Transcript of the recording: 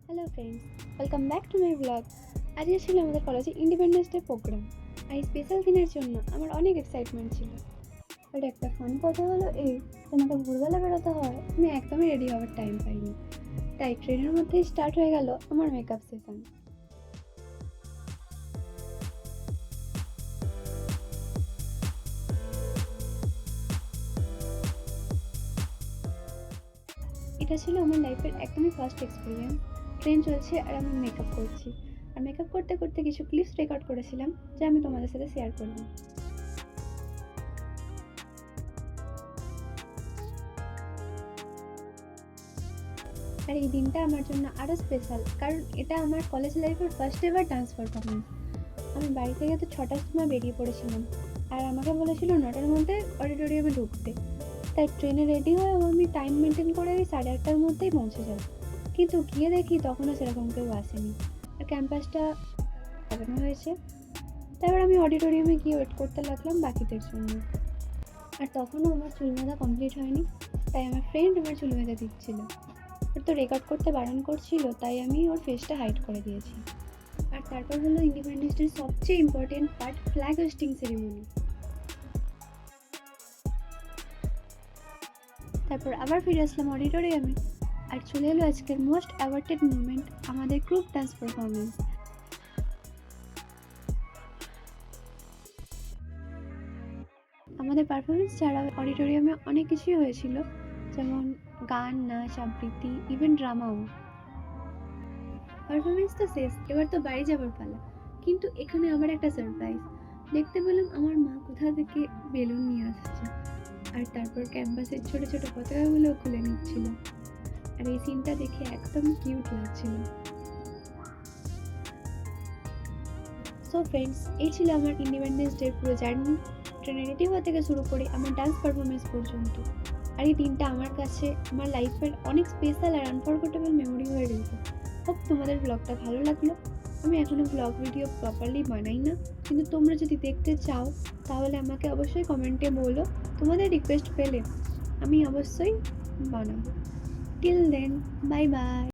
Hello friends, welcome back to my blog. আজকে ছিল আমাদের কলেজে ইন্ডিপেন্ডেন্স ডে প্রোগ্রাম। আর এই স্পেশাল দিনের জন্য আমার অনেক এক্সাইটমেন্ট ছিল। বাট একটা ফান কথা হলো এই, তোমাকে ভোরবেলা বেরোতে হয়, আমি একদমই রেডি হওয়ার টাইম পাইনি। তাই ট্রেনের মধ্যেই স্টার্ট হয়ে গেল আমার মেকআপ সেশন। এটা ছিল আমার লাইফের একদমই ফার্স্ট এক্সপিরিয়েন্স। ট্রেন চলছে আর আমি মেকআপ করছি। আর মেকআপ করতে করতে কিছু ক্লিপস রেকর্ড করেছিলাম, যা আমি তোমাদের সাথে শেয়ার করলাম। আর এই দিনটা আমার জন্য আরও স্পেশাল, কারণ এটা আমার কলেজ লাইফের ফার্স্ট এভার ডান্স পারফরমেন্স। আমি বাড়ি থেকে তো 6টার সময় বেরিয়ে পড়েছিলাম, আর আমাকে বলেছিল 9টার মধ্যে অডিটোরিয়ামে ঢুকতে। তাই ট্রেনে রেডি হয়ে আমি টাইম মেনটেন করে ওই 8:30টার মধ্যেই পৌঁছে যাব। কিন্তু গিয়ে দেখি তখনও সেরকম কেউ আসেনি, আর ক্যাম্পাসটা সাজানো হয়েছে। তারপর আমি অডিটোরিয়ামে গিয়ে ওয়েট করতে লাগলাম বাকিদের জন্য। আর তখনও আমার চুল বাঁধা কমপ্লিট হয়নি, তাই আমার ফ্রেন্ড আমার চুল বেঁধে দিচ্ছিল। ওর তো রেকর্ড করতে বারণ করছিল, তাই আমি ওর ফেসটা হাইড করে দিয়েছি। আর তারপর হলো ইন্ডিপেন্ডেন্স ডের সবচেয়ে important part, flag hosting ceremony. তারপর আবার ফিরে আসলাম অডিটোরিয়ামে, আর চলে এলো আজকের মোস্ট অ্যাওয়ার্টেড মুভমেন্ট, আমাদের গ্রুপ ডান্স পারফরমেন্স। আমাদের পারফরমেন্স ছাড়া অডিটোরিয়ামে অনেক কিছুই হয়েছিল, যেমন গান, নাচ, আবৃত্তি, ইভেন ড্রামাও। পারফরমেন্স তো শেষ, এবার তো বাড়ি যাবার পালা। কিন্তু এখানে আবার একটা সারপ্রাইজ দেখতে পেলাম। আমার মা কোথা থেকে বেলুন নিয়ে আসছে, আর তারপর ক্যাম্পাসের ছোট ছোট পতাকাগুলো খুলে নিচ্ছিল। আর এই সিনটা দেখে একদম কিউট লাগছিল। সো ফ্রেন্ডস, এই ছিল আমার ইন্ডিপেন্ডেন্স ডে পুরো জার্নি। ট্রেনে রেডি হওয়া থেকে শুরু করে আমার ডান্স পারফরমেন্স পর্যন্ত। আর এই দিনটা আমার কাছে আমার লাইফের অনেক স্পেশাল আর আনফরগেটেবল মেমোরি হয়ে রইল। হোপ তোমাদের ব্লগটা ভালো লাগলো। আমি এখনও ব্লগ ভিডিও প্রপারলি বানাই না, কিন্তু তোমরা যদি দেখতে চাও তাহলে আমাকে অবশ্যই কমেন্টে বলো। তোমাদের রিকোয়েস্ট পেলে আমি অবশ্যই বানাবো। Till then, bye by.